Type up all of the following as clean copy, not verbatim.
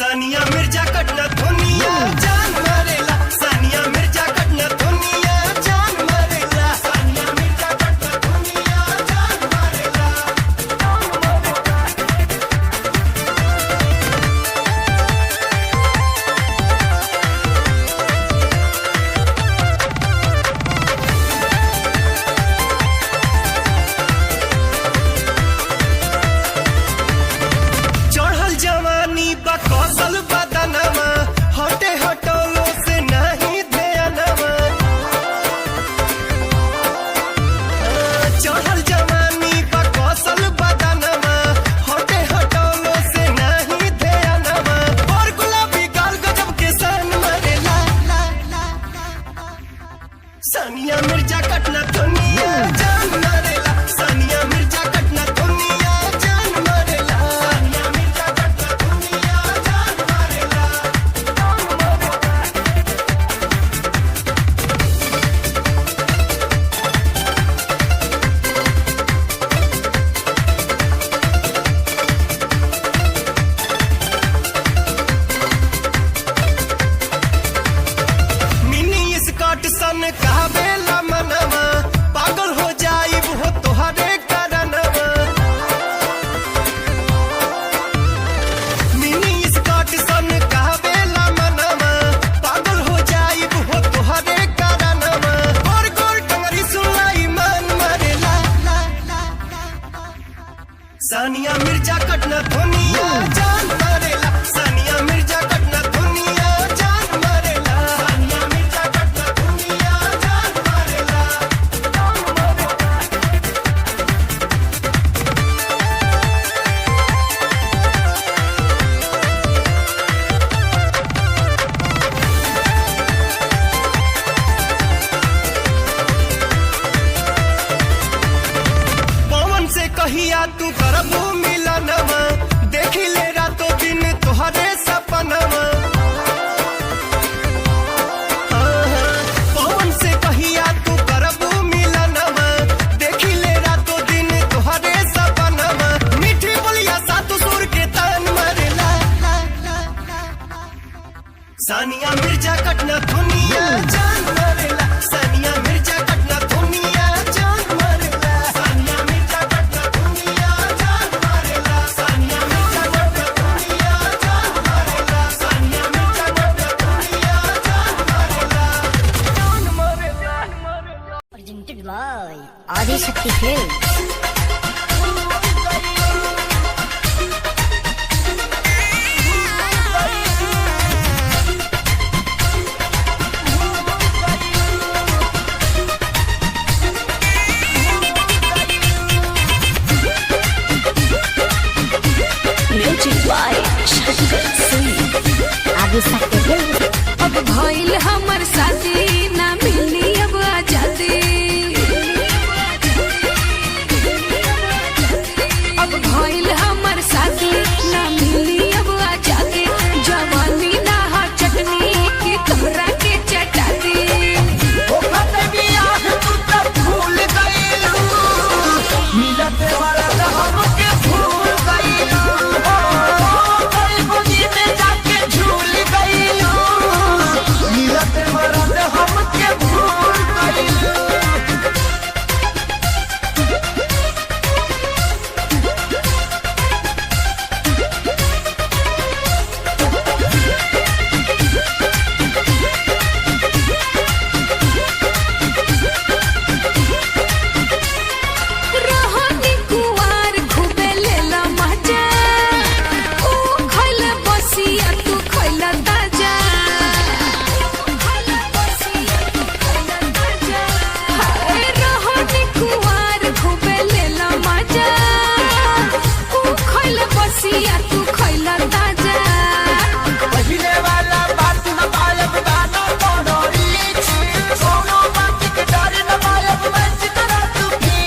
सानिया मिर्जा कटना दुनिया जान मारेला, सानिया मिर्जा कटना दुनिया जान मारेला, सानिया मिर्जा कटना दुनिया जान मारेला। चढ़ल जवानी बा कौशल बदनमा, हटे हटोलो से नहीं ध्यानमा। चढ़ल जवानी बा कौशल बदनमा, हटे हटोलो से नहीं ध्यानमा। और गुलाबी गाल गजब के सन मरेला, सानिया मिर्जा कटना दुनिया जान मारेला, सानिया मिर्जा कटना दुनिया जान मारेला, सानिया मिर्जा कटना दुनिया जान मारेला। मिनी स्कर्ट सन कहबेला मनवा, पागल हो जाइब हो तोहरे करनवा। मिनी स्कर्ट सन कहबेला मनवा, पागल हो जाइब हो तोहरे करनवा। गोर गोर टंगरी सुनाई मन मरेला, सानिया मिर्जा कटना दुनिया जान मारेला, सानिया मिर्जा कटना दुनिया जान मारेला, सानिया मिर्जा कटना दुनिया जान मारेला। पवन से कहिया तू करबू मिलनवा, देखी ले रातों दिन तोहरे सपनवा। पवन से कहिया तू करबू मिलनवा, देखी ले रातों दिन तोहरे सपनवा। मीठी बोलिया सातु सुर के तान मरेला, सानिया मिर्जा कटना दुनिया जान मरेला, सानिया मिर्जा कटना दुनिया जान मरेला, सानिया मिर्जा कटना दुनिया जान मरेला, सानिया मिर्जा कटना दुनिया जान मरेला, सानिया मिर्जा कटना दुनिया जान मरेला। Presented by Adishakti Films. Music by Shankar Singh. Adishakti Films. अब भइल हमर साथी ना मिली अब आजादी, अब भइल हमर साथी ना मिली अब आजादी। जवानी ना हा चटनी की तोहरा के चटाती। रोहनी कुवार खूबे लेला मजा, ऊ खइला बसिया तू खइला ताजा। हाय रोहनी कुवार खूबे लेला मजा, ऊ खइला बसिया तू खइला ताजा। पहिले वाला बात न पायब गाना पड़ोरी, सोनो बात के डर न पायब मैं चितरा तू भी।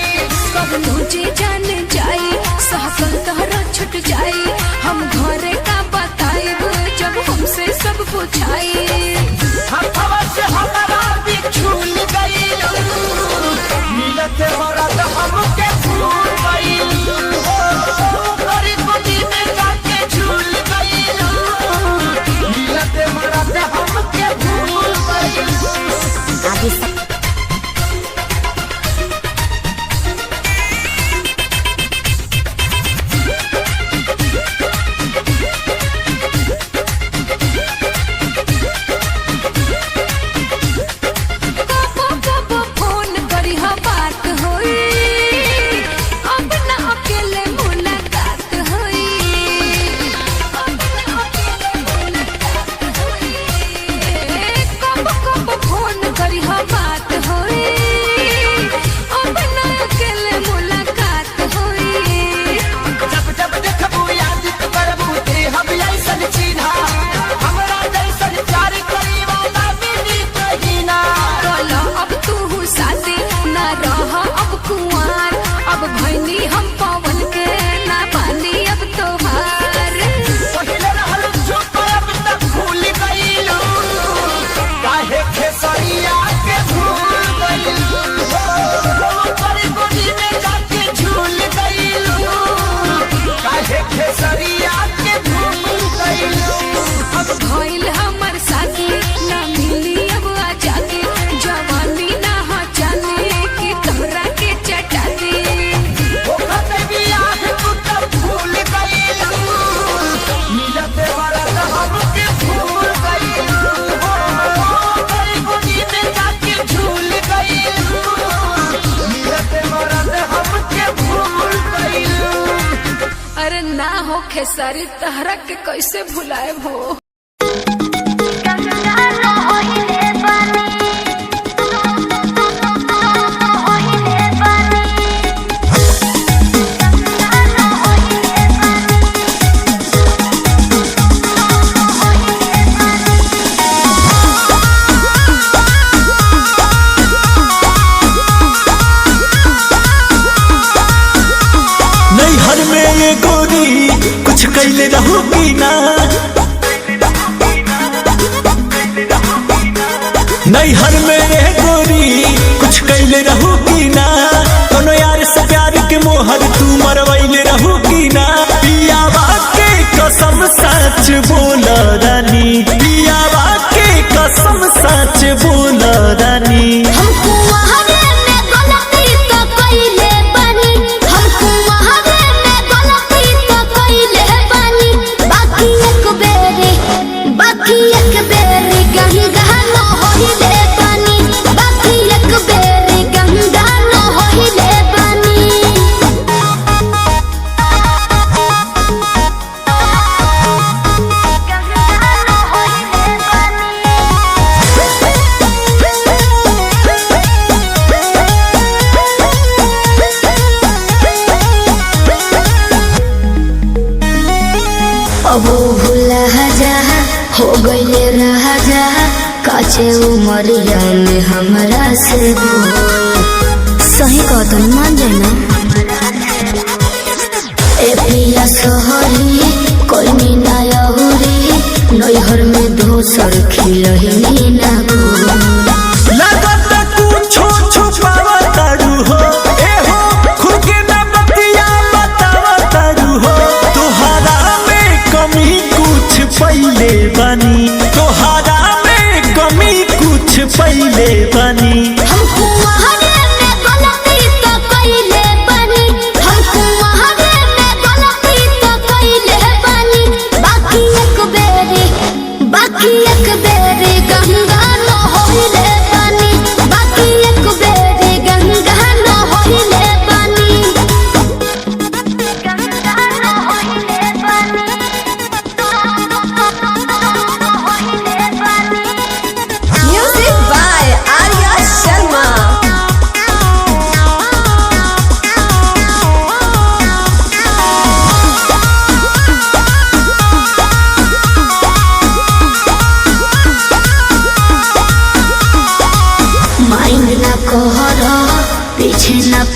कब मुझे जान जाई सहकल तोहरा छुट जाई, हम घरे का बताइब जब हमसे सब पूछाई। हवा से हमारा भी छूल गई, मिलते मरद हमके भूल गई। आदिशक्ति खेसारी तहरा के कैसे भुलाए हो। कैले रहूगी ना नैहर में रह गोरी कुछ कैले रहूगी ना कोनो यार से प्यार के मोहर तू मरवैले रहूगी ना पियावा के कसम सच बोल रानी पियावा के कसम सच बोल रानी हो गईले राजा काचे उमरिया में हमरा से सही कहतन मान जाए ना ए पिया सोहरी कोई मीना यहुरी नैहर में दोसर खिलही ना लगत कुछो छुपावा तारू हो ए हो खुद के ना बतिया बतावा तारू हो तोहरा में कमी कुछ पहिले बनी तोहरा में कमी कुछ पहिले बनी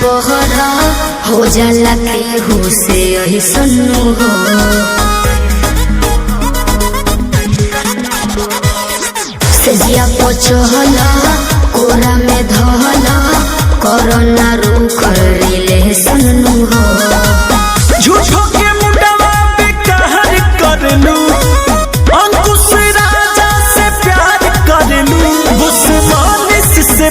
पहरा हो जाला केहू से यही सुनू हो सजिया पचहला कोरा में धहला कोरोना रू कर ले सुनू हो झूठो के मुंडवा पे कहर कर लू अंकुश राजा से प्यार कर लू बुस्मानिस से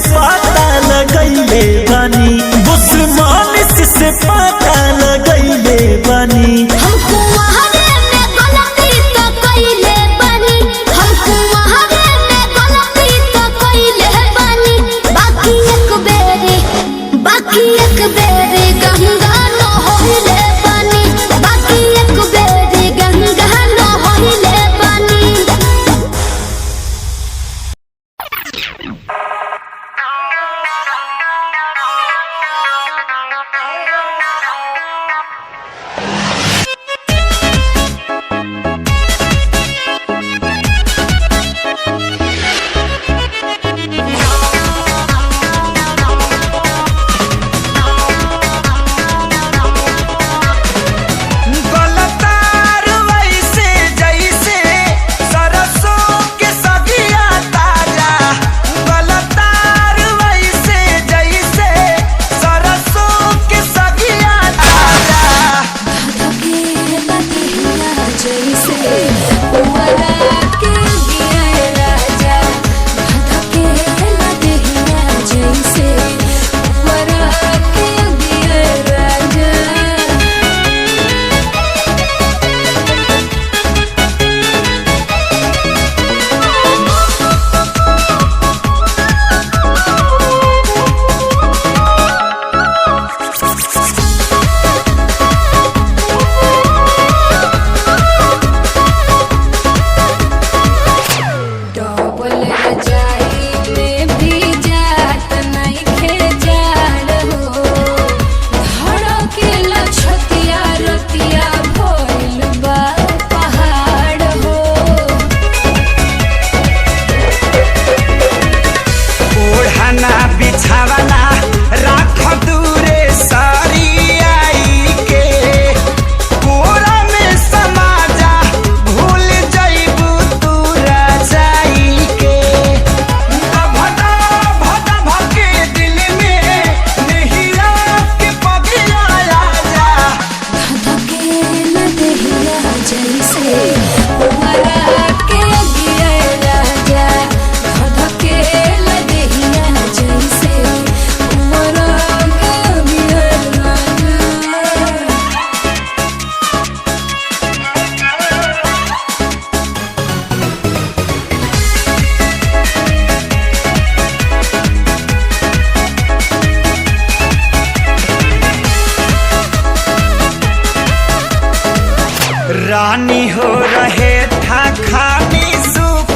रानी हो रहे था खानी सुख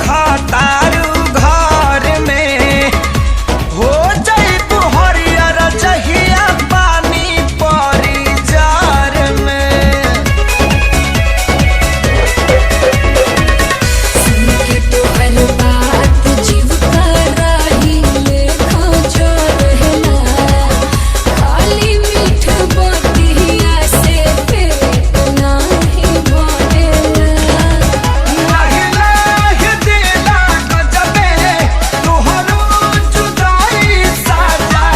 तारू घर में हो जाई तू हरियर जहिया पानी परी जार में। सुन के तोहर बात जीव का राही लेखा जो रहला, खाली मीठ बतिया से पेट नाही भरेला। महिला दिला गजबे तोहरो जुदाई साजा।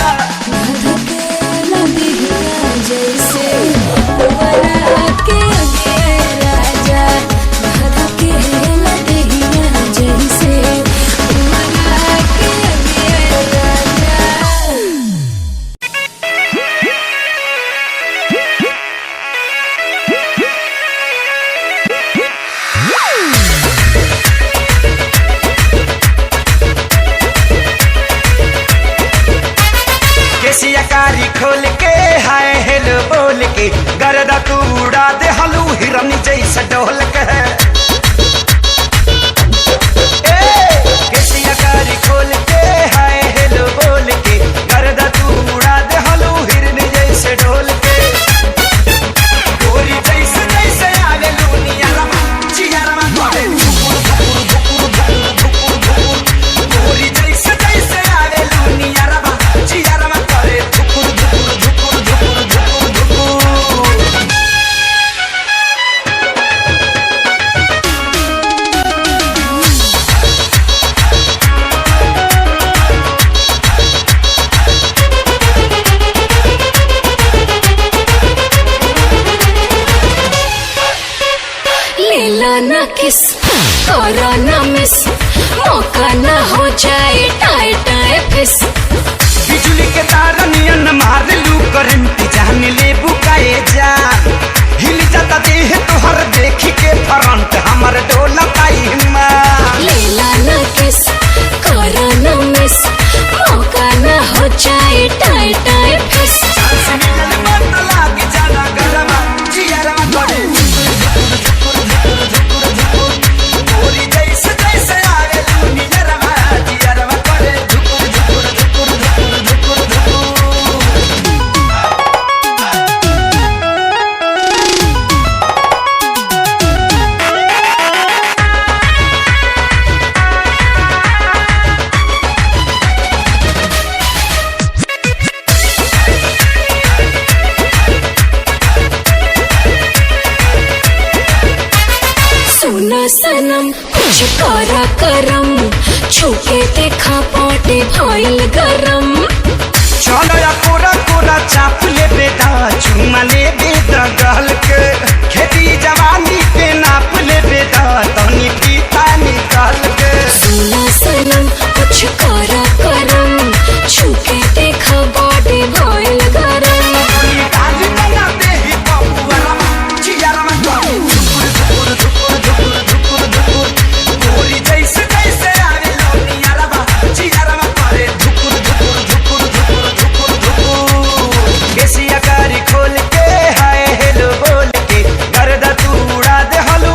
धधकेला दिहिया जैसे पुअरा के अगे राजा, धधकेला दिहिया जैसे पुअरा के अगे राजा। केसिया कारी खोल के हाय हेलो बोल के गर्दा तू उड़ा दे हलू हिरन जैसा डोल के। केसिया कारी खोल के हाय हेलो बोल के गर्दा तू उड़ा दे हलू हिरन जैसे डोल के। गोरी जैसे जैसे आवे लूनिया रमा चिया रमा तोड़े धुकुर धुकुर धुकुर धुकुर धुकुर धुकुर। गोरी जैसे जैसे आवे लूनिया रमा चिया रमा तोड़े धुकुर धुकुर धुकुर धुकुर धुकुर धुकुर। लेला ना किस करो ना मिस, मौका ना हो जाए टाए टाए फिस। बिजली के तार नियन मार लू करंट जान ले बुकाए जान। हिल जाता देह तोहर देखी के फ्रंट हमर डोला पाई मां। लेला ना किस करो ना मिस, मौका ना हो जाए टाए टाए फिस। सांस मिलन मत लागे जाना गरमा जियरमा तोड़े धुकुर धुकुर धुकुर धुकुर धुकुर। गोरी जैसे जैसे आवे लूनिया रमा जियरमा तोड़े धुकुर धुकुर धुकुर धुकुर धुकुर धुकुर। सुना सनम कुछ करा करम, छुके देखा पाटे भइल गरम। चलो या कोरा कोरा चाप ले बेटा चुमा ले बेटा गल के। खेती जवानी पे नाप ले बेटा तनी पीता निकाल के। सुना सनम कुछ करा करम, छुके देखा बॉडी भइल गरम। तनी काज बना दे ही बबुआ रमा चिया रमा तोड़े धुकुर धुकुर धुकुर धुकुर धुकुर धुकुर। गोरी जैसे जैसे आवे लौनिया रमा चिया रमा तोड़े धुकुर धुकुर धुकुर धुकुर धुकुर धुकुर। केसिया कारी खोल के हाय हेलो बोल के गर्दा तू उड़ा दे हलू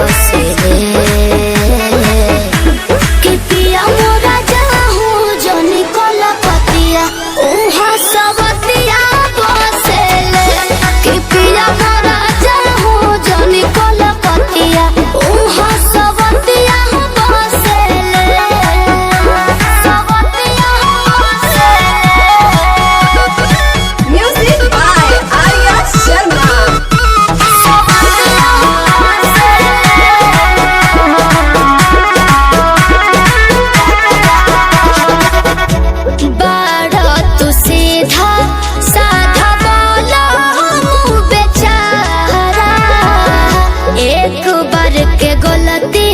बसले कि पिया मोरा जाहूँ जनी कलकतिया उहाँ सबतिया बसले कि पिया मोरा जाहूँ जनी कलकतिया उहाँ सबतिया बसले सबतिया बसले म्यूजिक बाय आर्या शर्मा। बाड़ा तू सीधा साधा बोला मुँह बेचारा एक बार के गलती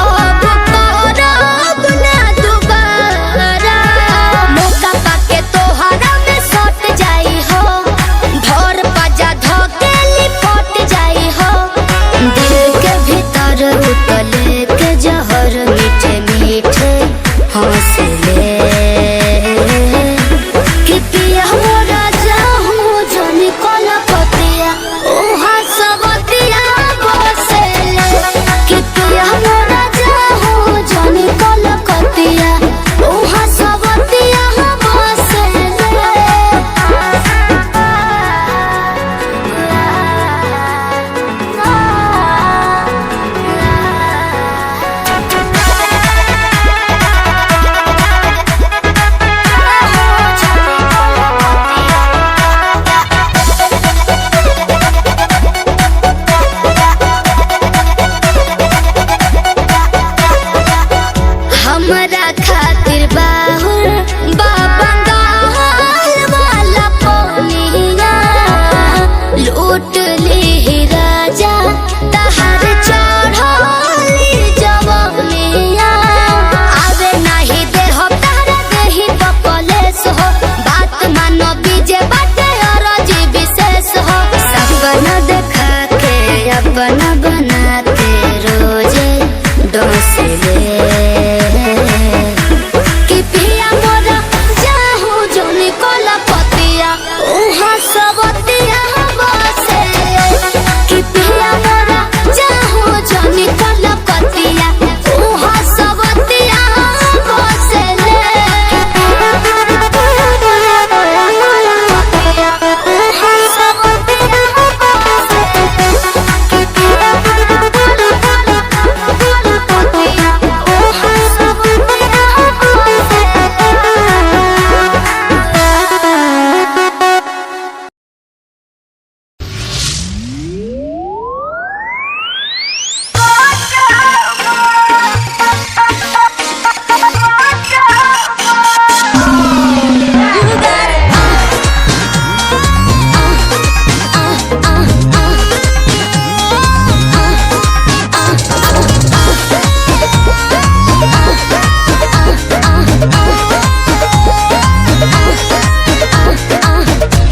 अब करब ना दोबारा मौका पाके तोहरा में सट जाई हो धर पाजा धके लिपट जाई हो दिल के भीतर उतले के जहर मीठे मीठे हौसले कि पिया मोरा जाहूँ जनी कलकतिया उहाँ सबतिया बसले कि पिया मोरा जाहूँ जनी कलकतिया उहाँ सबतिया हमरा खातिर बाहुर बाबंगाल वाला पोनिया लूट ली राजा तहार चढ़ली जवनिया आवे नाही देह तारा देही पकलेस हो बात मानो बीजे बाटे अरजी विशेष हो सपना देखा के अपना बनाते रोजे डोसले कि पिया मोरा जाहूँ जनी कलकतिया उहाँ सबतिया बसले कि पिया मोरा जाहूँ जनी कलकतिया उहाँ सबतिया बसले उहाँ सबतिया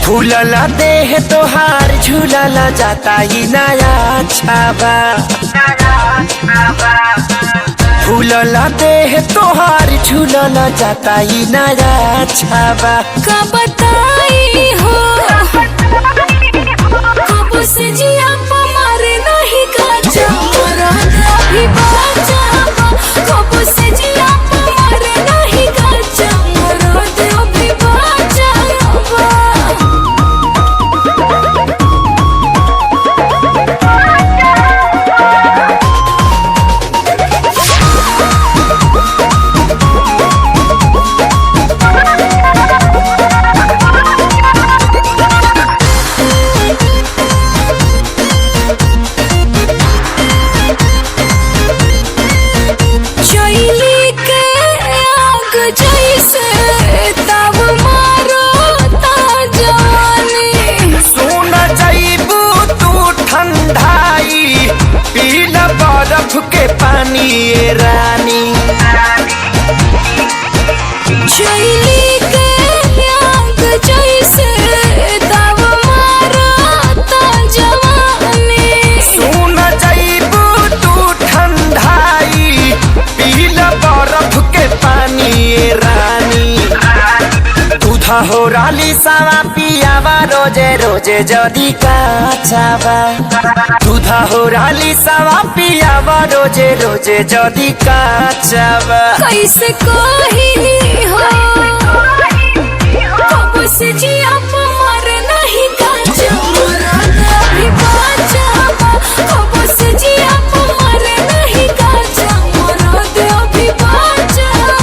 फूलला देह तोहार झूलला जाता ही नया छाबा फूलला देह तोहार झूलला जाता ही नया छाबा का बताई हो कब से जिया मारे नहीं काचा मरा अभी बाचा कब से जिया मारे नहीं काचा मरा अभी बाचा हो राली सावा पियावा रोजे रोजे जदी काचावा दूधा हो राली सावा पियावा रोजे रोजे जदी काचावा कैसे कही हो कब से जिया मर नहीं काचा मरद अभी बाचावा कब से जिया मर नहीं काचा मरद अभी बाचावा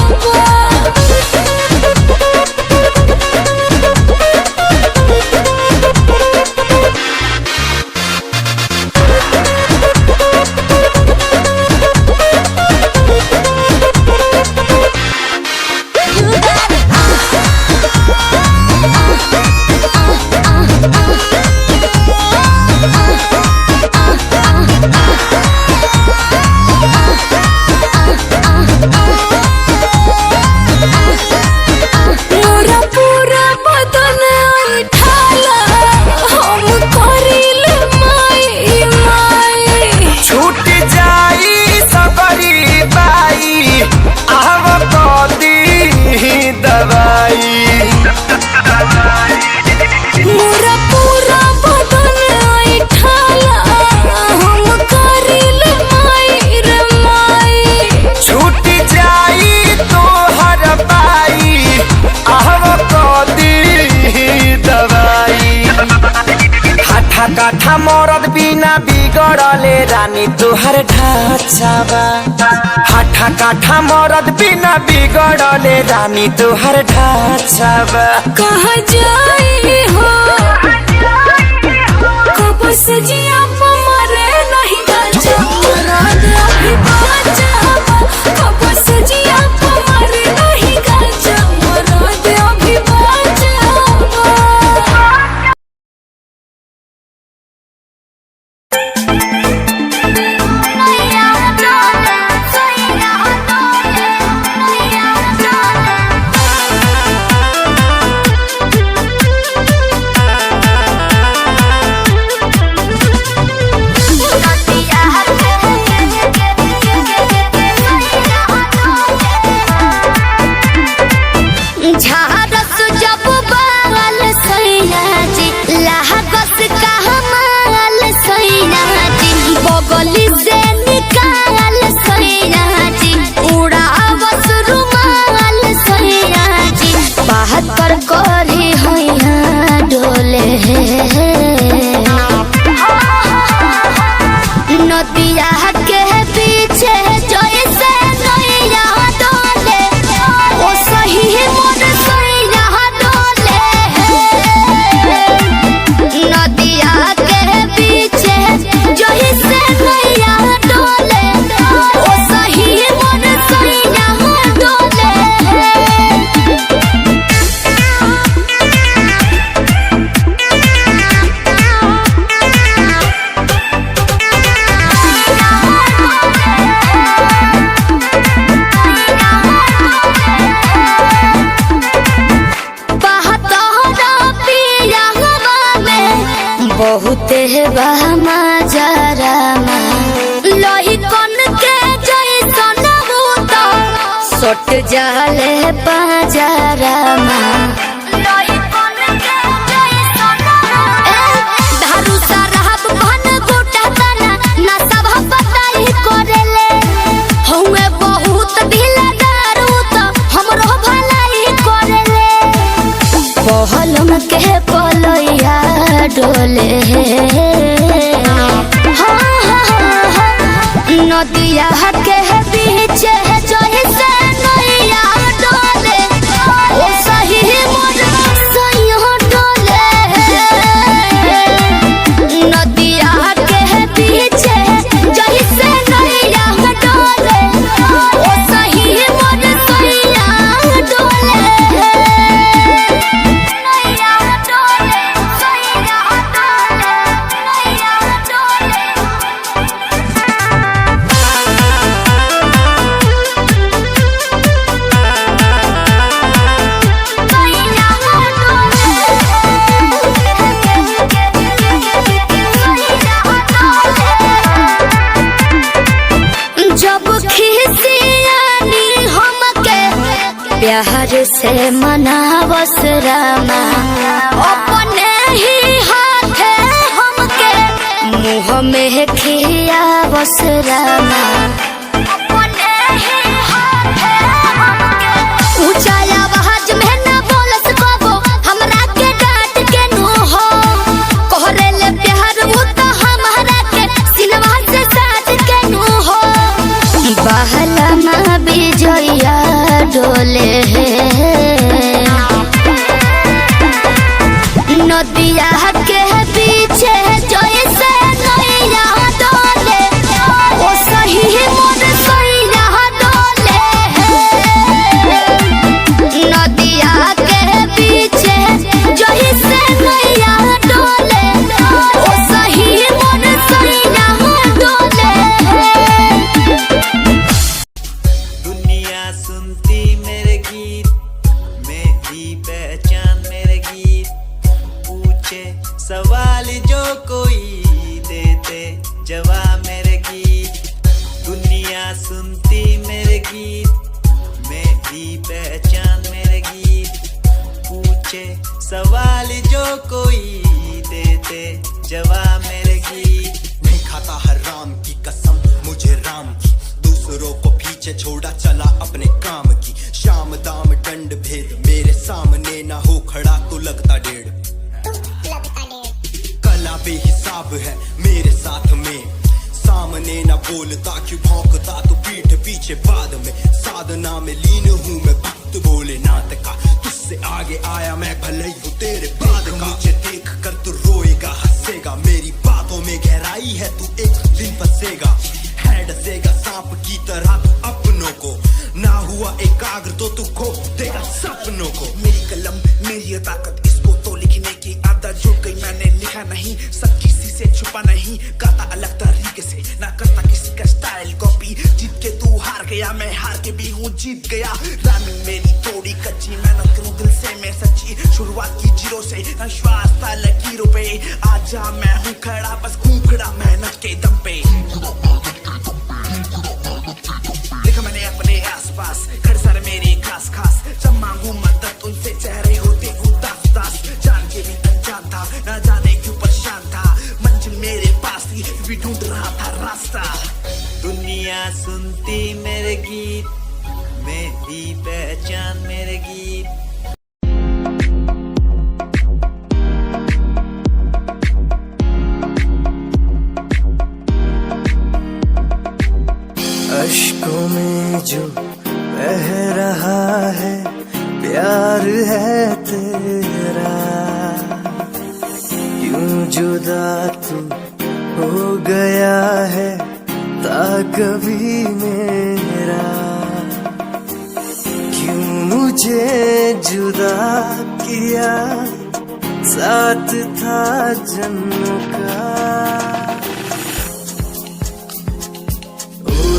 काठा मरद बिना बिगड़ले रानी तोहर ढाचावा हाठा काठा मरद बिना बिगड़ले रानी तोहर ढाचावा कहाँ जाए हो कब से जिया मरे नहीं काचा मरद अभी बाचावा कब से जिया मरे नहीं काचा मरद अभी बाचावा झारस जब बाल सैना जी लागस का माल सैना जी बगली से निकाल सैना जी उड़ावस रुमाल सैना जी बात पर करे हैया डोले नदिया के पीछे जैसे नैया डोले ओ सही मन सैया डोले नदिया के पीछे जैसे नैया डोले ओ सही मन सैया डोले बहुते बहमा जरामा लोही कन के जैसन भूत सट जाले पाजरामा लोही कन के जैसन धारू सरहब भन गोटा तना ना सब बताई करेले हउए बहुत ढीला दारू त हमरो भलाई करेले पहलम के पलैया डोले नदिया के पीछे जैसे नैया डोले ओ सही मन सैया डोले नदिया के पीछे जैसे नैया डोले ओ सही मन सैया डोले नैया डोले सैया डोले नैया डोले प्यार से मनावस रामा अपने ही हाथे हमके मुँह में खियावस रामा अपने ही हाथे हमके। ऊंचा आवाज में न बोलस कबो हमरा के डांट के नु हो कोहरे ले प्यार वो तो हमारा के सिनवा से साथ के नु हो। बहला माँ बिजया डोले नदिया के पीछे जैसे नैया डोले ओ सही मोर सैया डोले नदिया के पीछे जैसे नैया डोले ओ सही मोर सैया डोले। दुनिया सुनती मेरे गीत, मेरी पहचान मेरे गीत, पूछे सवाल जो कोई देते जवाब मेरे गीत। दुनिया सुनती मेरे गीत, मेरी पहचान मेरे गीत, पूछे सवाल जो कोई देते जवाब मेरे गीत। नहीं खाता हराम की कसम मुझे राम की, दूसरों को पीछे छोड़ा चला अपने काम की। शाम दाम दंड भेद मेरे सामने ना हो खड़ा तो लगता डेढ़। कला बेहिसाब है मेरे साथ में, सामने ना बोलता क्यों भौंकता तो पीठ पीछे बाद में। साधना में लीन हूँ मैं भक्त भोलेनाथ का, तुझसे आगे आया मैं भले ही हूँ तेरे बाद का। मुझे देख कर तू रोएगा हंसेगा, मेरी बातों में गहराई है तू एक दिन फंसेगा। है डसेगा सांप की तरह तू अपनों को, ना हुआ एकाग्र तो तू खो देगा सपनों को। मेरी कलम मेरी ताकत, इसको तो लिखने की आदत जुड़ गई। मैंने लिखा नहीं सब किसी से छुपा नहीं, गाता अलग तरीके से ना करता किसी का स्टाइल कॉपी। जीत के तू हार गया मैं हार के भी हूँ जीत गया। रामिंग मेरी थोड़ी कच्ची, मेहनत करूँ दिल से मैं सच्ची। शुरुआत की जीरो से विश्वास था लकीरों पे, आजा मैं हूँ खड़ा बस घूम खड़ा मेहनत के दम पे। देखा मैंने अपने आसपास खड़े सारे मेरे खास खास, जब मांगू मदद उनसे चेहरे होते उदास उदास। जान के भी अनजान था न जाने क्यों परेशान था, मंजिल मेरे पास थी भी ढूंढ रहा था रास्ता। दुनिया सुनती मेरे गीत, मेरी पहचान मेरे गीत। अश्कों में जो बह रहा है प्यार है तेरा, क्यों जुदा तू हो गया है ता कभी मेरा। क्यों मुझे जुदा किया साथ था जन्मों का।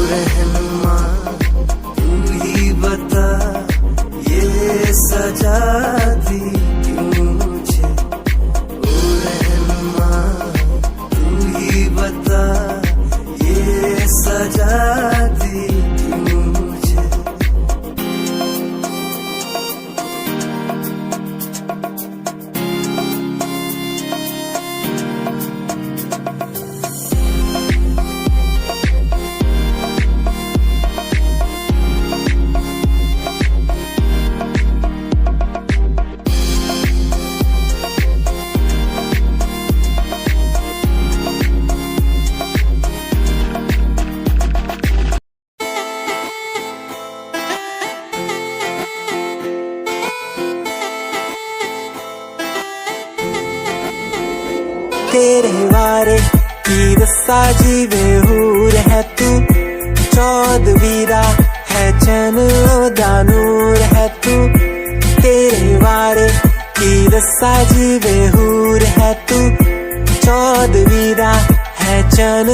रहनुमा तू ही बता ये सजा दी क्यों मुझे। ओ रहनुमा तू ही बता ये सजा दी क्यों मुझे। तेरे वारे की रस्सा जीवे हूर है तू, चौदवीरा है चैन दानूर है तू। तेरे वारे की रस्सा जीवे हूर है तू, चौदवीरा है चैन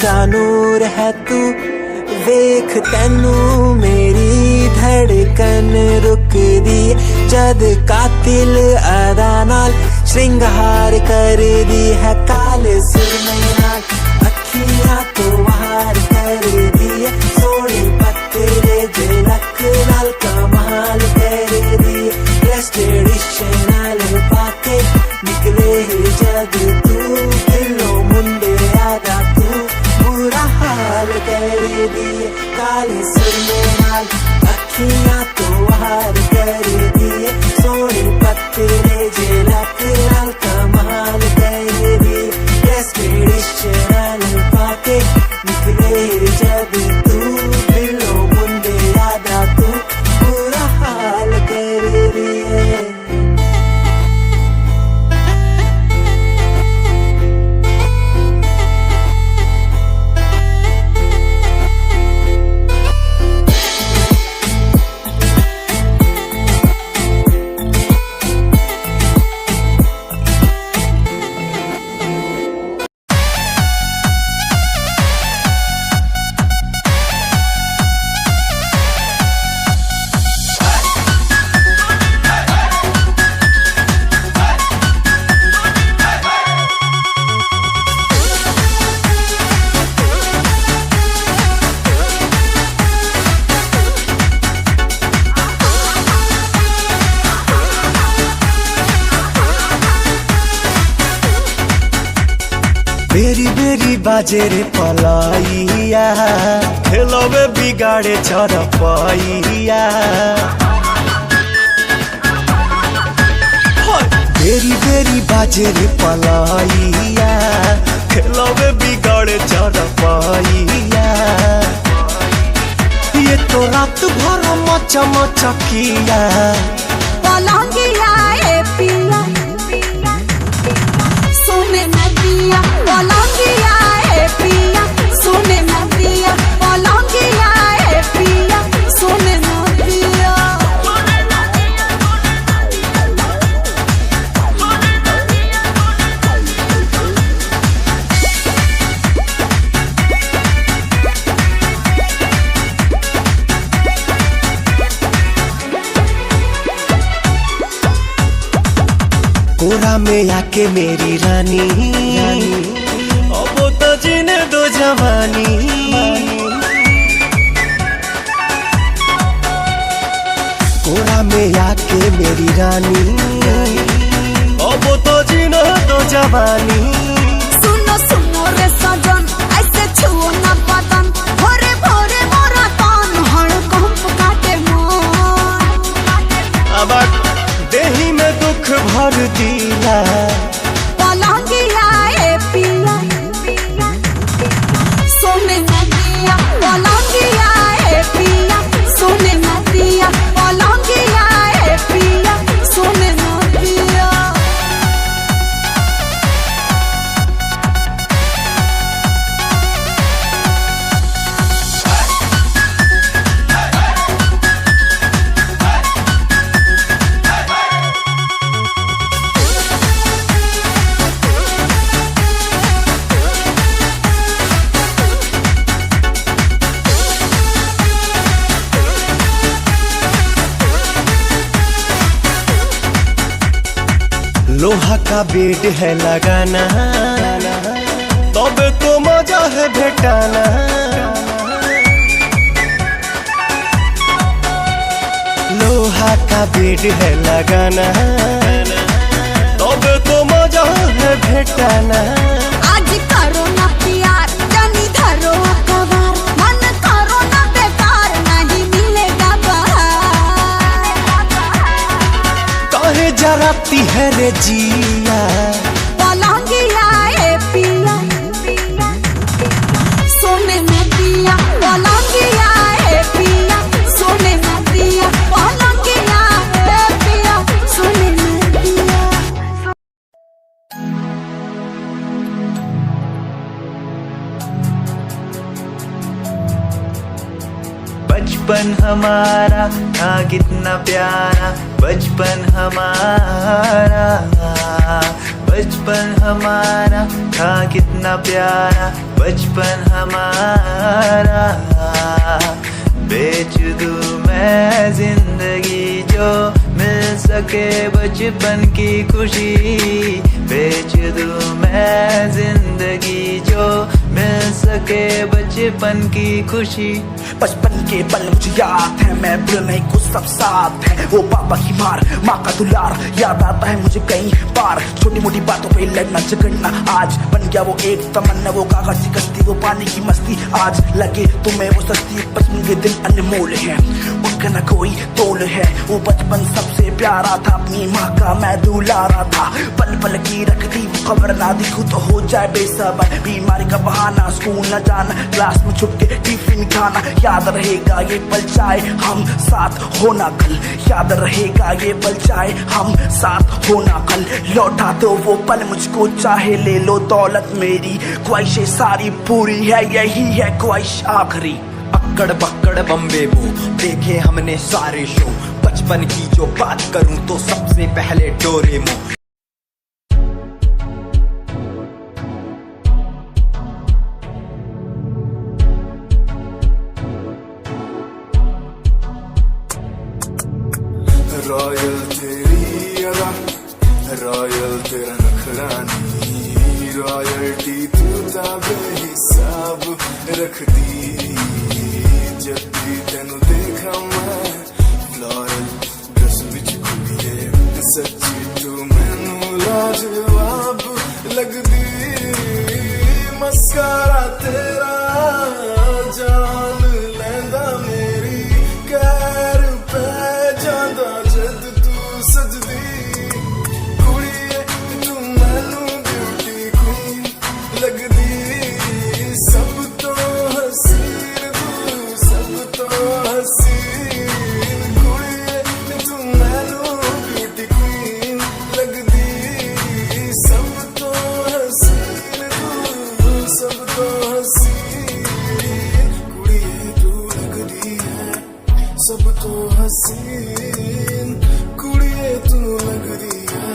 दानूर है तू। वेख तैनू मेरी धड़कन रुक दी, जद कातिल अदा नाल श्रृंगार कर दी है। काले सुरमई नाल अखियां तो वार कर दी है, सोनी पत्ते जे लक नाल कमाल दिए काले सुरमे नाल अखियां तो हार कर दिए सोने पत्ते जे लक नाल कमाल कर दिए एक्सपीडिशन पाके निकले जब तू दिलों मुंडे यादा तू पूरा हाल कर दिए बेरी बेरी बाजे रे पलाइया खेलबे बिगाड़े चरपैया बेरी बेरी बाजे रे पलाइया खेलबे बिगाड़े चरपैया ये तो रात भर मचा मचकिया पलंगिया ए पिया सोने नदिया पलंगिया ए पिया सोने नदिया पलंगिया ए पिया सोने नदिया कोरा में आके मेरी रानी अब तो जीने दो जवानी कोरा में आके मेरी रानी अब तो जीने दो जवानी सुनो सुनो रे सजन ऐसे छुओ ना बदन भोरे भोरे मोरा कान हड़कंप काटे मन अब देही में दुख भर दिया पलंगिया ए पिया सोने नदिया पलंगिया ए पिया सोने नदिया पलंगिया ए पिया सोने नदिया लोहा का बेड है लगाना तब तो मजा है भेटाना लोहा का बेड है लगाना तब तो मजा है भेटाना आज करो ना प्यार जानी धरो अखबार मन करो ना बेकार नहीं मिलेगा बाहर काहे जराती है रे जिया पलंगिया ए पिया सोने नदिया पलंगिया ए पिया सोने नदिया पलंगिया ए पिया सोने नदिया बचपन हमारा था कितना प्यारा बचपन हमारा बचपन हमारा था कितना प्यारा बचपन हमारा बेच दूं मैं जिंदगी जो मिल सके बचपन की खुशी बेच दूं मैं जिंदगी जो मिल सके बचपन की खुशी। बचपन के पल मुझे याद है, मैं भूल नहीं कुछ सब साथ है। वो पापा की मार, माँ का दुलार याद आता है मुझे कई बार। छोटी मोटी बातों पे लड़ना झगड़ना आज बन गया वो एक तमन्ना। वो कागज की कश्ती, वो पानी की मस्ती, आज लगे तुम्हें वो सस्ती। बचपन के दिन अनमोल है, उनका न कोई तोल है। वो बचपन सबसे प्यारा था, अपनी माँ का मैं दुलारा था। पल पल की रखती खबर ना दिखूं तो हो जाए बेसबर। बीमारी का बहाना, स्कूल न जाना, क्लास में छुप के टिफिन खाना। याद रहेगा ये पल चाहे हम साथ होना कल, याद रहेगा ये पल चाहे हम साथ होना कल। लौटा दो वो पल मुझको, चाहे ले लो दौलत मेरी। ख्वाहिशें सारी पूरी है, यही है ख्वाहिश आखिरी। अक्कड़ बक्कड़ बम्बे वो देखे हमने सारे शो। बचपन की जो बात करूं तो सबसे पहले डोरेमोन। रॉयल तेरी अदा, रॉयल तेरा नखरानी। रॉयल्टी तू बेहिसाब रखदी। जब भी तेनू देखा मैं फ्लोरल ड्रेस विच कुड़िए, सच्ची तू मैनू लाजवाब लगदी। मस्कारा तेरा जान लैंदा मेरी, कैर पे जांदा जद तू सजदी। कुड़िए तू मैनू ब्यूटी क्वीन लगदी। सब तो हसीन तू, सब तो हसीन। कुड़िए तू मैनू ब्यूटी क्वीन लगदी। सब तो हसीन तू, सब तो हसीन। कुड़िए तू लगदी है सब तो हसीन। कुड़िए तू लगदी है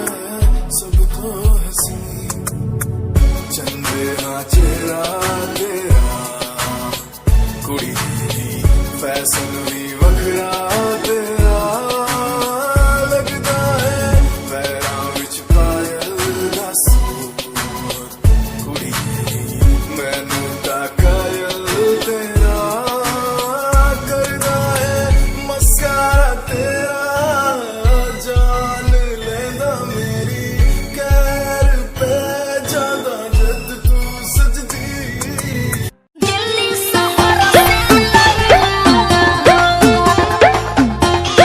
सब तो हसीन। चंदे हाँ चेहरा तेरा, कुड़ी फैशन भी वखरा तेरा। लगदा है पैरां विच पायल दा सूर। कुड़ी मैनू ता कायल तेरा। करदा है मस्कारा तेरा, जान लेंदा मेरी। कैर पे जांदा जद तू सजदी। दिल्ली शहर से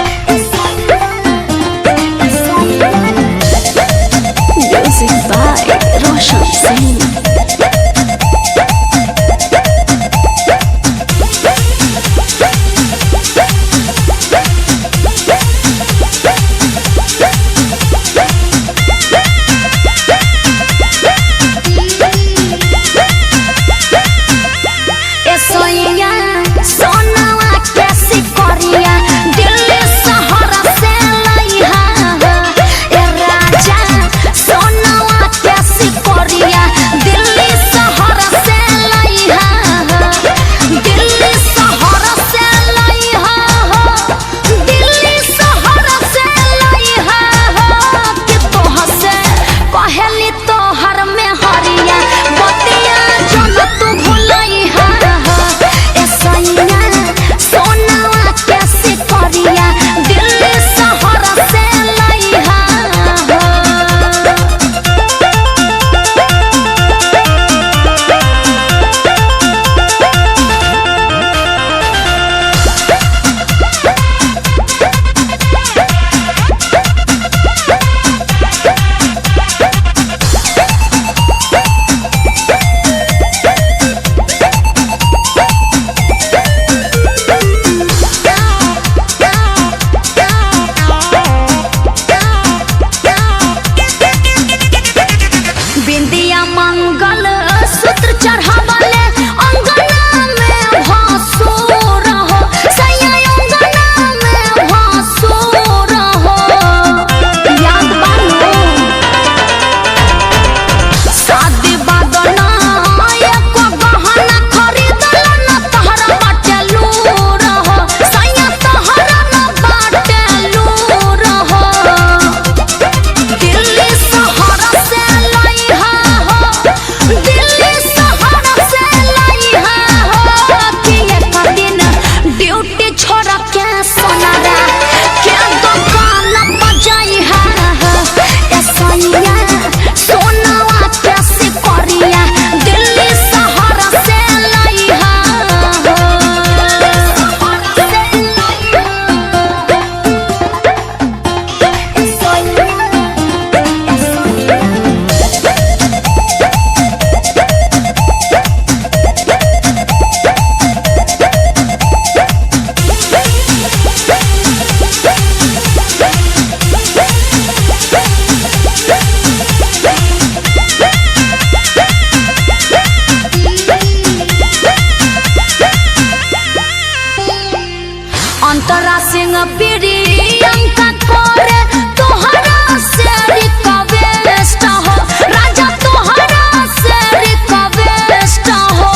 खतरा सिंह प्रियंका करे तोहरा से रिक्वेस्ट हो राजा तोहरा से रिक्वेस्ट हो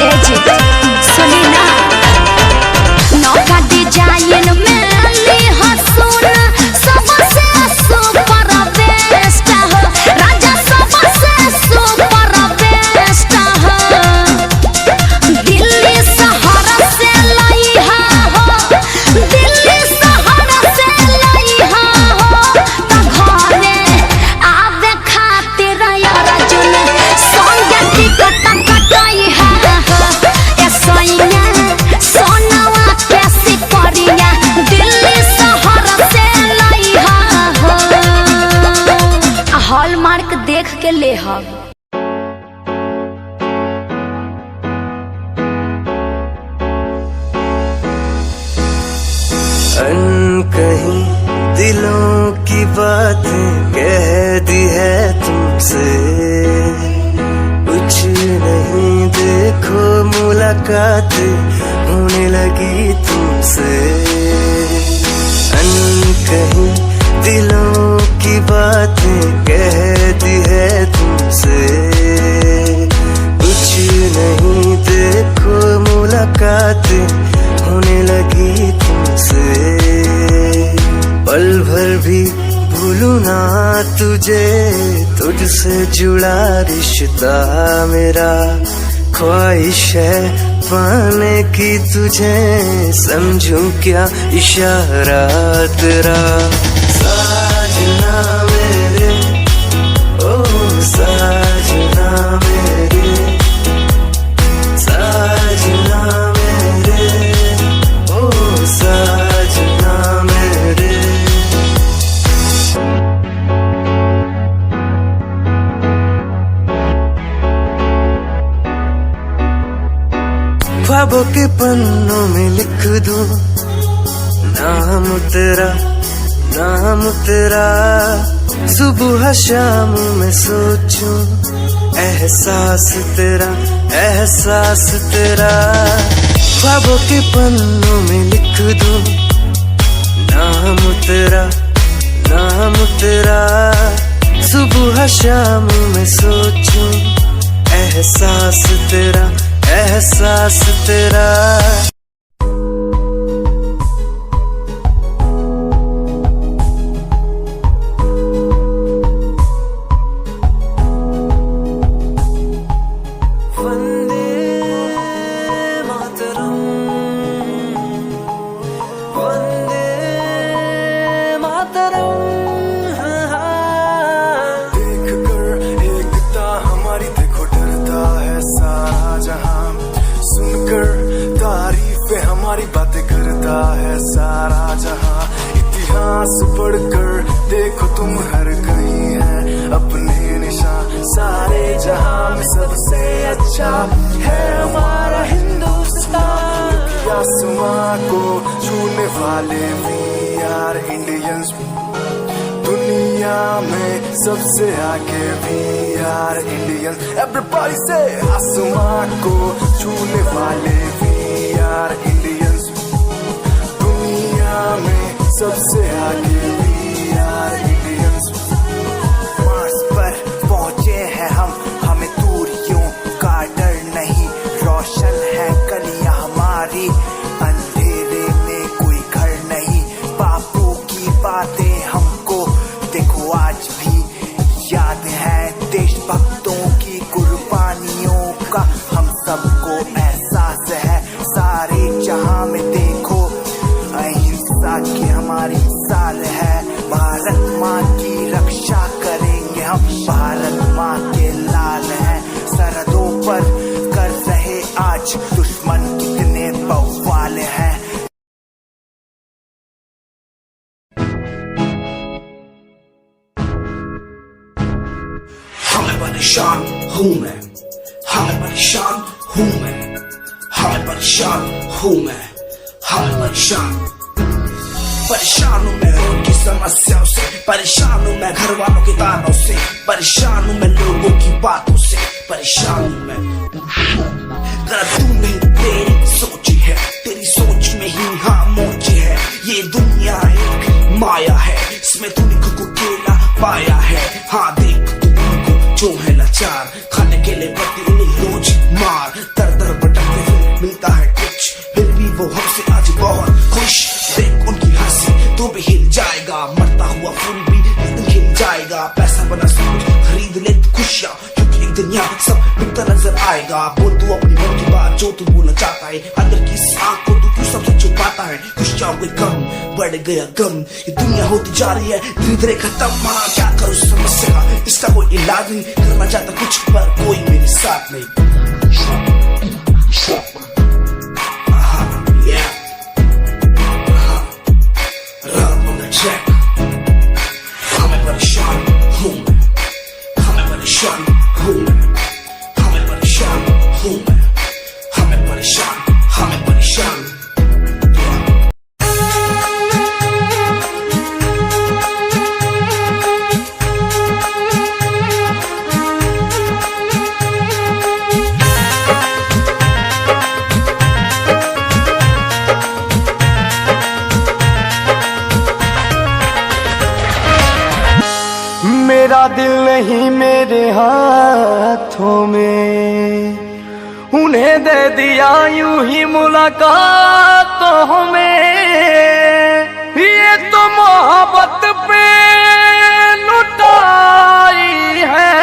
ए जी सुनी ना नौका डिजाइन में ली हसून सबसे सुपर बेस्ट हो राजा सबसे सुपर बेस्ट हो दिल्ली शहर से लाई हो दिल्ली शहर से लाई हो त घरे आवे खातिर यार जुन संग टिकट कटाई है ए सोइया सोनवा कैसी करिया दिल्ली शहर से लाई हो हॉलमार्क देख के ले हम कहीं दिलों की बातें कह दी है तुमसे कुछ नहीं देखो मुलाकातें होने लगी तुमसे कहीं दिलों की बातें कह दी है तुमसे कुछ नहीं देखो मुलाकातें होने लगी तुमसे पल भर भी भूलूं ना तुझे तुझसे जुड़ा रिश्ता मेरा ख्वाहिश है पाने की तुझे समझूं क्या इशारा तेरा साजना मेरे ओ साजना मेरे साजना मेरे ओ साजना मेरे ख्वाबों के पन्नों में लिख दूं नाम तेरा सुबह शाम में सोचूं एहसास तेरा ख्वाबों के पन्नों में लिख दूं नाम तेरा सुबह शाम में सोचूं एहसास तेरा हमारी बातें करता है सारा जहां इतिहास पढ़कर देखो तुम हर कहीं है अपने निशान सारे जहां में सबसे अच्छा है हमारा हिंदुस्तान आसमां को छूने वाले वी आर इंडियंस दुनिया में सबसे आगे वी आर इंडियंस एवरीबॉडी से आसमां को छूने वाले वी आर इंडियंस दुनिया में सबसे आगे वी आर इंडियंस मार्स पर पहुंचे हैं हम हमें दूरियों का डर नहीं रोशन है गलियां हमारी अंधेरे में कोई घर नहीं बापू की बातें हमको देखो आज भी याद है देशभक्तों की कुर्बानियों का हम सबको एहसास है सारे जहां में देखो अहिंसा की हमारी साल है भारत माँ की रक्षा करेंगे हम भारत माँ के लाल हैं सरहदों पर कर रहे आज दुश्मन कितने बवाल हैं परेशान हूँ मैं हाल परेशान हूँ मैं हाल परेशान हूँ मैं हाल परेशान हूँ मैं उनकी समस्याओं से परेशान हूँ मैं घर वालों के तानों से परेशान हूँ मैं लोगों की बातों से परेशान हूँ मैं गलत तू नहीं तेरी सोच है तेरी सोच में ही अचार, खाने के लिए पड़ती उन्हें रोज मार। दर दर भटकते फिर मिलता है कुछ, फिर भी वो हमसे आज बहुत खुश। देख उनकी हंसी तो भी हिल जाएगा, मरता हुआ फूल भी एक दिन खिल जाएगा। पैसा बना सब कुछ खरीद ले खुशियाँ, क्योंकि एक दिन यहाँ सब बिकता नजर आएगा। बोल तू अपनी मन की बात जो तू बोलना चाहता है, अंदर की इस आँख को तू क्यों सबसे छुपाता है। खुशियाँ हुई कम, बढ़ गया गम, ये दुनिया होती जा रही है धीरे धीरे खत्म। हाँ क्या करूँ समस्या का, इसका कोई इलाज नहीं, करना चाहता कुछ पर कोई मेरे साथ नहीं। हमें परेशान हूँ मैं, हमें परेशान हूँ मैं, हमें परेशान हूँ मैं, हमें परेशान, हमें परेशान। मेरा दिल नहीं मेरे हाथों में, उन्हें दे दिया यूं ही मुलाकातों में। ये तो मोहब्बत पे लुटाई है,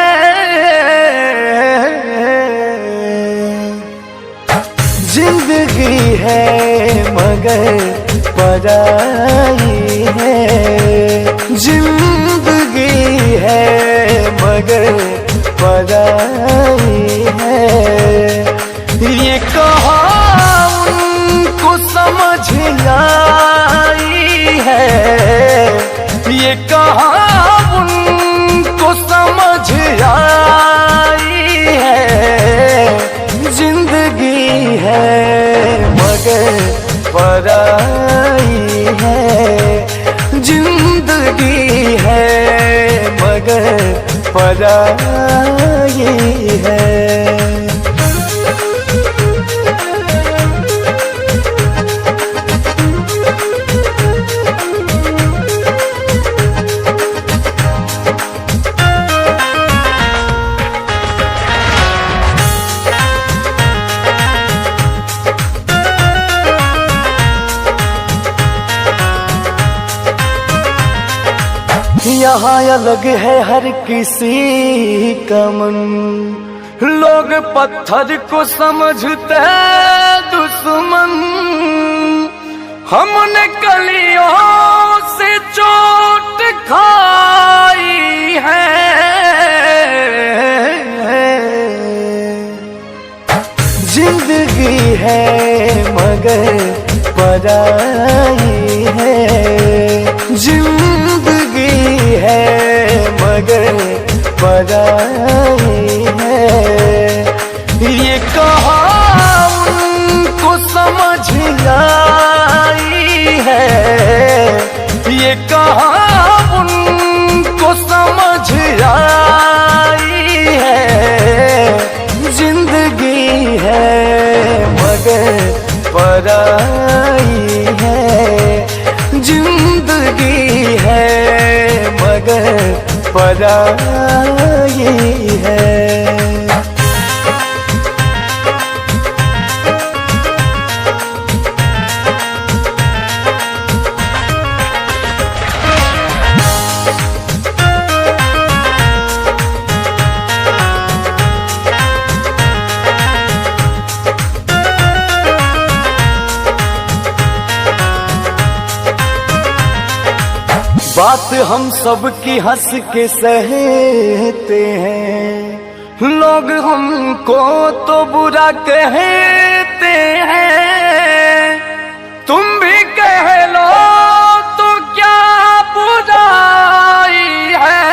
जिंदगी है मगर पराई है। जिंदगी है मगर पराई है। ये कहा उनको समझ आई है, ये कहा उनको समझ आई है। जिंदगी है मगर पराई है। जिंदगी है मगर पराई है। यहाँ अलग है हर किसी का मन, लोग पत्थर को समझते दुश्मन। हमने कलियों से चोट खाई है, जिंदगी है मगर पराई है। जिंदगी है मगर पराई है। ये कहा उनको समझ आई है, ये कहा उनको समझ आई है। जिंदगी है मगर पराई है। जिंदगी है मगर पराई है। बात हम सब की हंस के सहते हैं, लोग हमको तो बुरा कहते हैं। तुम भी कह लो तो क्या बुराई है।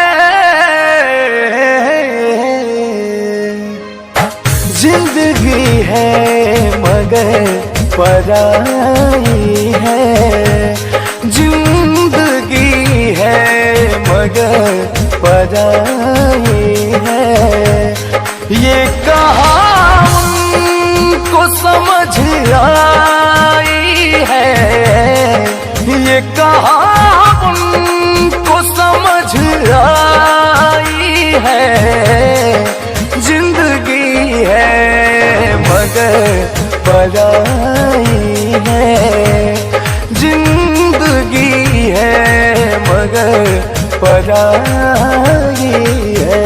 जिंदगी है मगर पराई है। जिंदगी है मगर पराई है। ये कहा उनको समझ आई है, ये कहा उनको समझ आई है। पराई है, जिंदगी है मगर पराई है।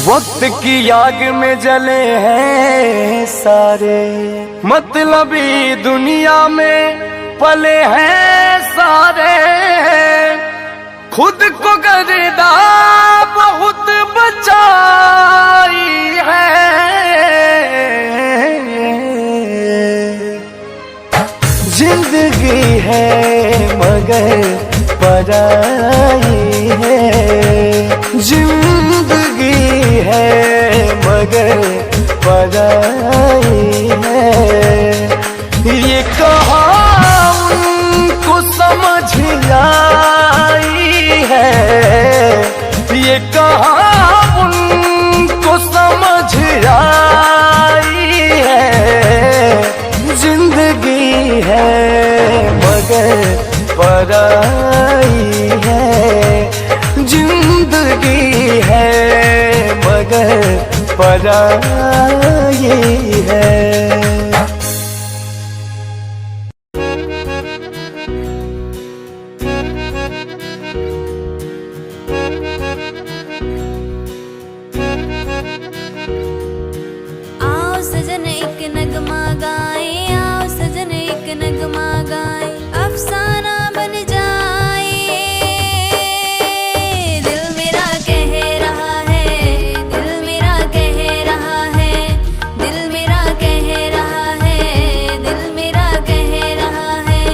वक्त की आग में जले हैं सारे, मतलबी दुनिया में पले हैं सारे। खुद को गर्दा बहुत बचाई है, जिंदगी है मगर पराई है, जिंदगी है मगर पराई है। ये कहा उनको समझ आई है, ये कहा उनको समझ आई है। जिंदगी है मगर पराई है, जिंदगी है मगर पराई है। आओ सजन एक नगमा गाए, आओ सजन एक नगमा गाए, अफसाना बन जाए। दिल मेरा कह रहा है, दिल मेरा कह रहा है, दिल मेरा कह रहा है, दिल मेरा कह रहा है।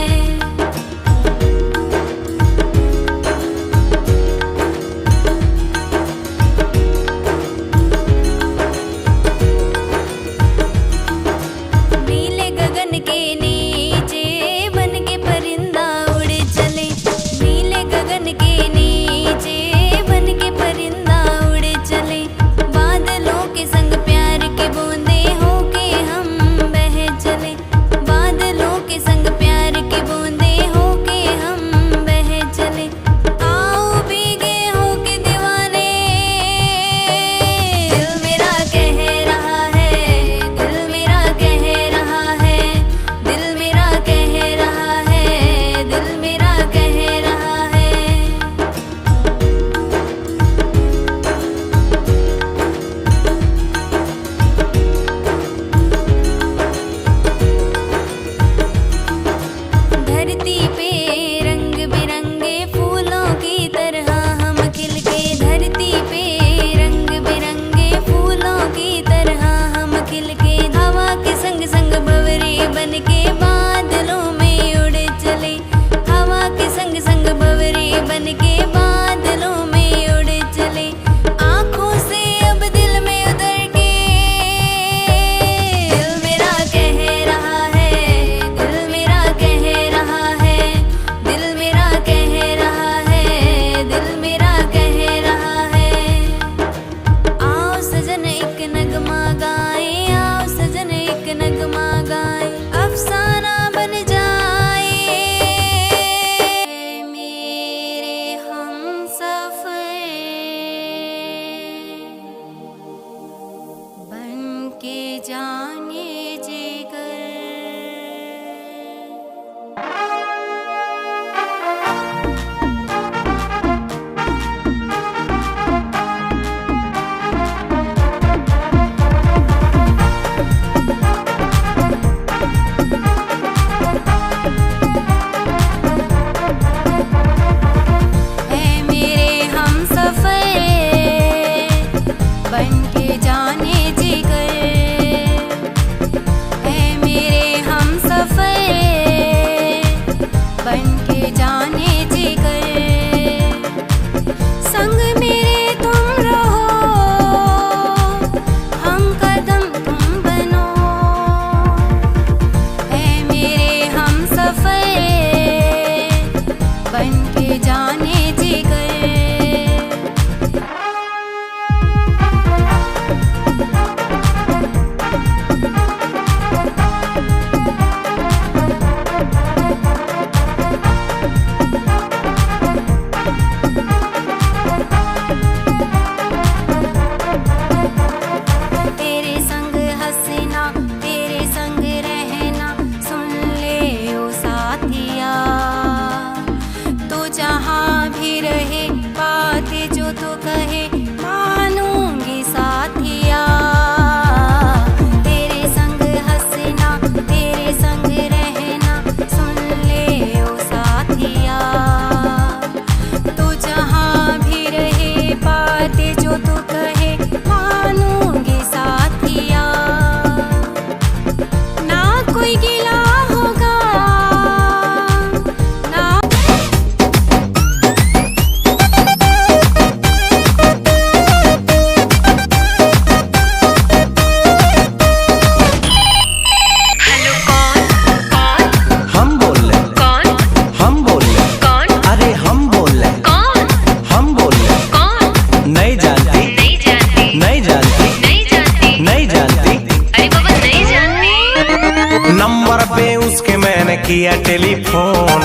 किया टेलीफोन,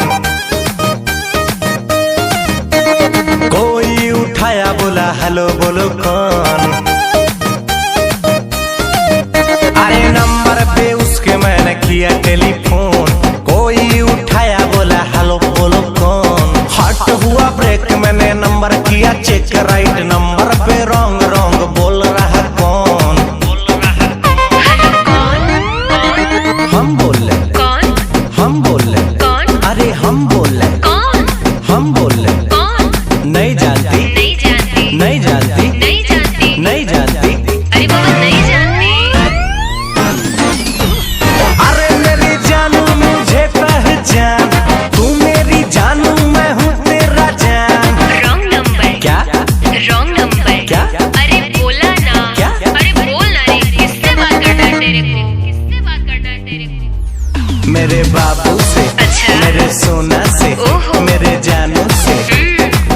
कोई उठाया बोला हेलो बोलो कौन। अरे नंबर पे उसके मैंने किया टेलीफोन, कोई उठाया बोला हेलो बोलो कौन। हट हुआ ब्रेक, मैंने नंबर किया चेक, राइट नंबर पे रॉन्ग रॉन्ग बोल रहा कौन। हम बोले कौन? हम बोले कौन? अरे हम बोले कौन? हम बोले कौन? नहीं जानती नहीं जानती। नहीं जानती नहीं जानती। नहीं जानती। अरे बाबा नहीं जानती। अरे मेरी जानू मुझे पहचान, तू मेरी जानू मैं हूँ तेरा जान। Wrong number. क्या रॉन्ग नंबर। क्या? अरे बोला ना। क्या? अरे बोल ना रे, किससे बात करना है तेरे को? किससे बात करना है तेरे को? मेरे बाबू से, अच्छा। मेरे सोना से, ओहो। मेरे जानू से।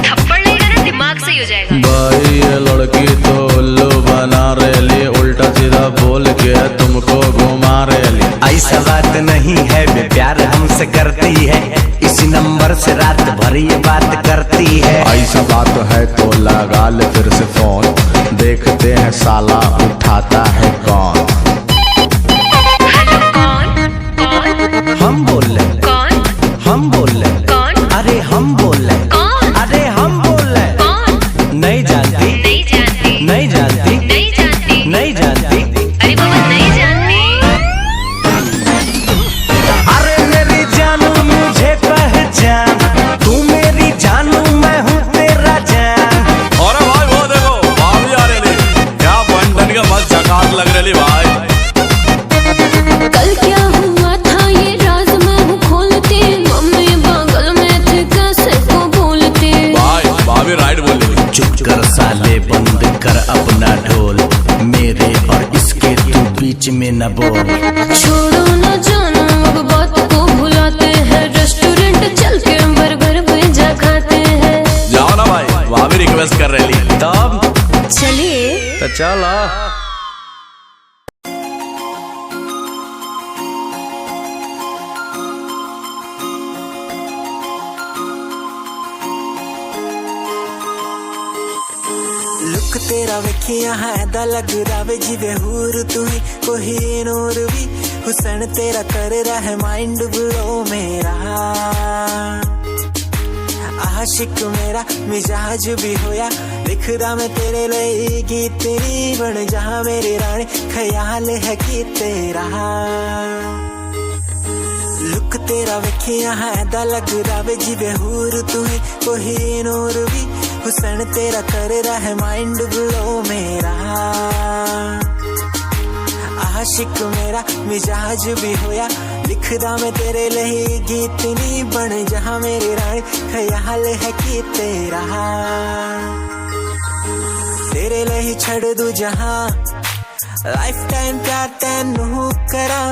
थप्पड़ लेगा ना दिमाग सही हो जाएगा। भाई ये लड़की तो उल्लू बना रेली, उल्टा सीधा बोल के तुमको घुमा रेली। ऐसा बात नहीं है, वे प्यार हमसे करती है, इसी नंबर से रात भर ये बात करती है। ऐसा बात है तो लगा ले फिर से फोन, देखते हैं साला उठाता है कौन। हेलो कौन? कौन? हम बोले कौन? हम बोले कौन? अरे हम बोले कौन? अरे हम बोले कौन? नहीं जानती नहीं जानती। नहीं जानती नहीं जानती। नहीं जानती। अरे बाबा नहीं जानती। अरे मेरी जानू मुझे पहचान, तू मेरी जानू मैं हूँ तेरा जान। अरे भाई वो देखो भाभी आ रही, क्या बंटन का मस्त झकास लग रही भाई। कल क्या हुआ था ये राज मैं हूँ खोलती, मम्मी बगल में थे कैसे को बोलती। भाई भाभी राइट बोल रही। चुप कर साले, बंद कर अपना ढोल, मेरे और इसके तू बीच में न बोल। छोड़ो न जानो अब बात को भुलाते हैं, रेस्टोरेंट चल के बर्गर पिज्जा खाते हैं। जाओ ना भाई, भाभी रिक्वेस्ट कर रही। तब चलिए। तो चला। लुक तेरा वेखिया है दा लगदा वे जिवे हूर तू ही कोही नूर भी, हुसन तेरा कर रहा है माइंड ब्लो मेरा। आशिक मेरा मिजाज भी होया, लिखदा मैं तेरे लिए गीत, तेरी बन जा मेरी रानी, ख्याल है कि तेरा। लुक तेरा वेखिया है दा लगदा वे जिवे हूर तू ही कोही नूर भी, हुसन तेरा कर रहा है माइंड ब्लो मेरा। आशिक मेरा मिजाज भी होया, लिखदा मैं तेरे लिए गीत, नी बन जा मेरी रानी, ख्याल है कि तेरा। तेरे लिए छड़ दू जहां, लाइफ टाइम प्यार तैनू करा,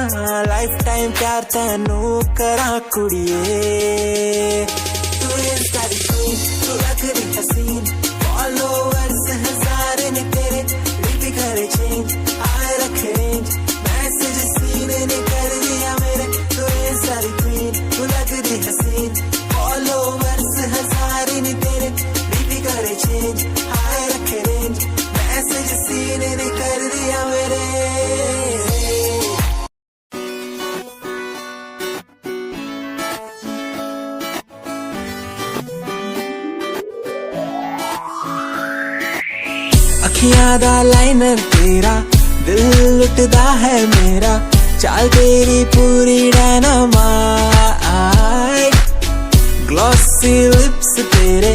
लाइफ टाइम प्यार तैनू करा कुड़िए। तू इंस्टा दी क्वीन, तू रखदी हसीन, फॉलोअर्स हजार ने तेरे, लिपि करे चेंज, आए रखे रेंज, मैसेज सीन ने कर दिया मेरे। तू इंस्टा दी क्वीन, तू लगदी हसीन, फॉलोअर्स हजार ने तेरे, लिपि करे चेंज, आए रखे रेंज, मैसेज सीन ने कर दिया मेरे। अखियां दा लाइनर तेरा, दिल लुटदा है मेरा, चाल तेरी पूरी डायनामाइट, ग्लॉसी लिप्स तेरे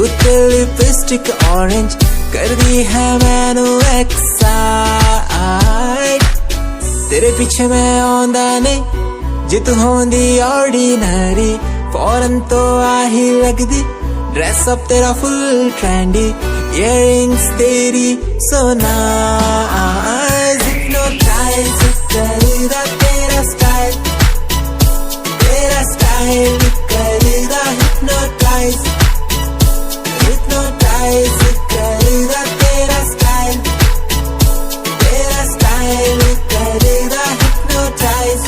उत्ते लिपस्टिक ऑरेंज, कर दी है मैनू एक्साइट। तेरे पीछे मैं आंदा नहीं, जे तू होंदी ऑर्डिनरी, फौरन तो आही लगदी, ड्रेस अप तेरा फुल ट्रेंडी, इयररिंग्स तेरी so nice, hypnotize करदा तेरा स्टाइल, तेरा स्टाइल करदा hypnotize, hypnotize करदा तेरा स्टाइल, तेरा स्टाइल करदा hypnotize।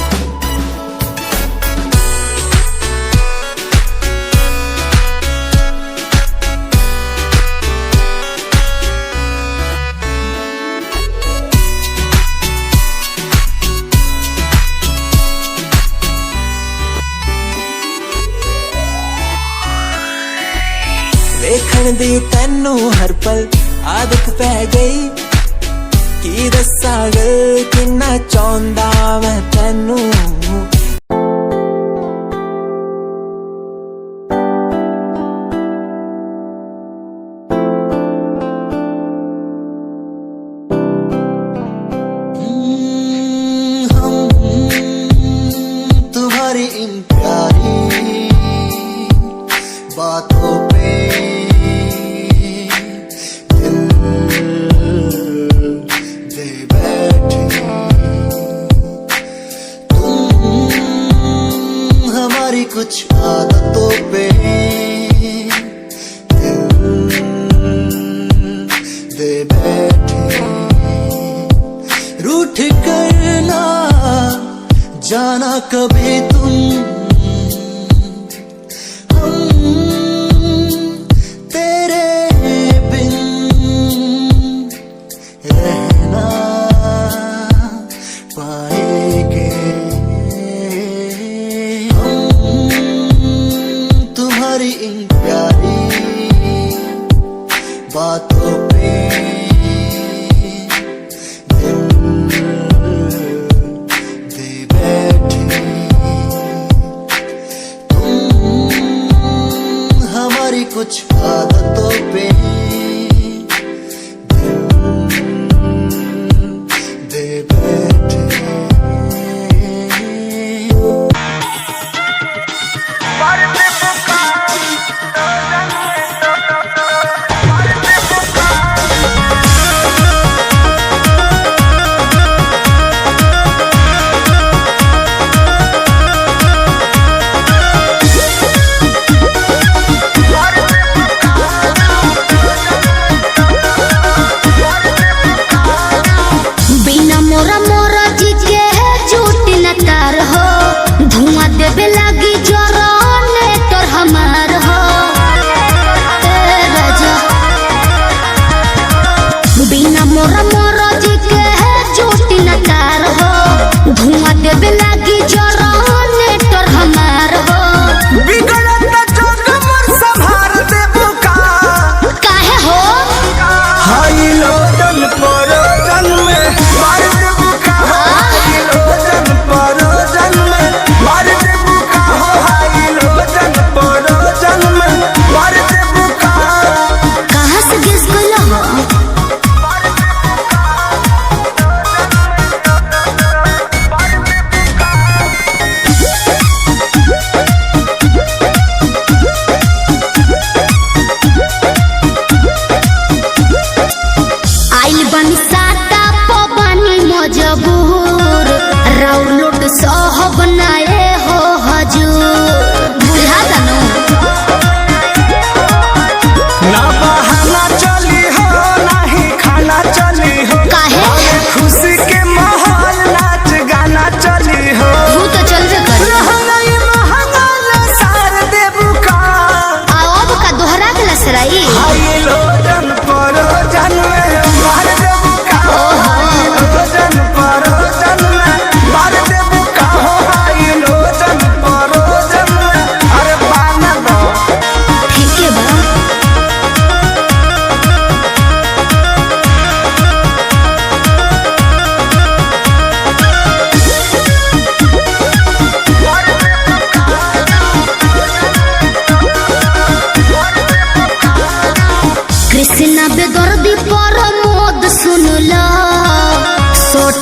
देखण दी तैनू हर पल आदत पै गई की दस्सां गल किन्ना चाहुंदा मैं तैनू तुम्हारी इन प्यारी बातों पे दिल दे बैठे तुम हमारी कुछ आदतों पे दिल दे बैठे रूठ कर ना जाना कभी तुम तेरे बिन रहना पाएंगे तुम्हारी इन प्यारी बातों पे कुछ आदतों पे दे बैठे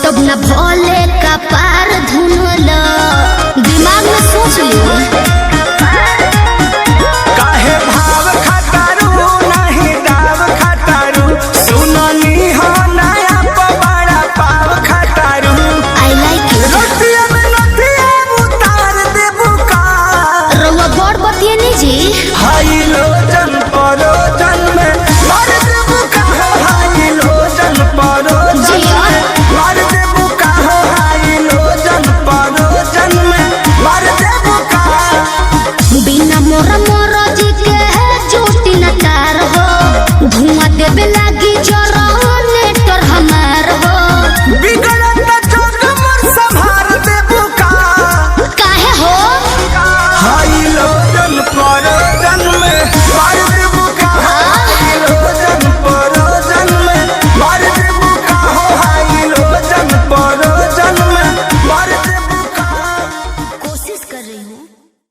तब न भोले का पार धुन लो दिमाग में सोच लो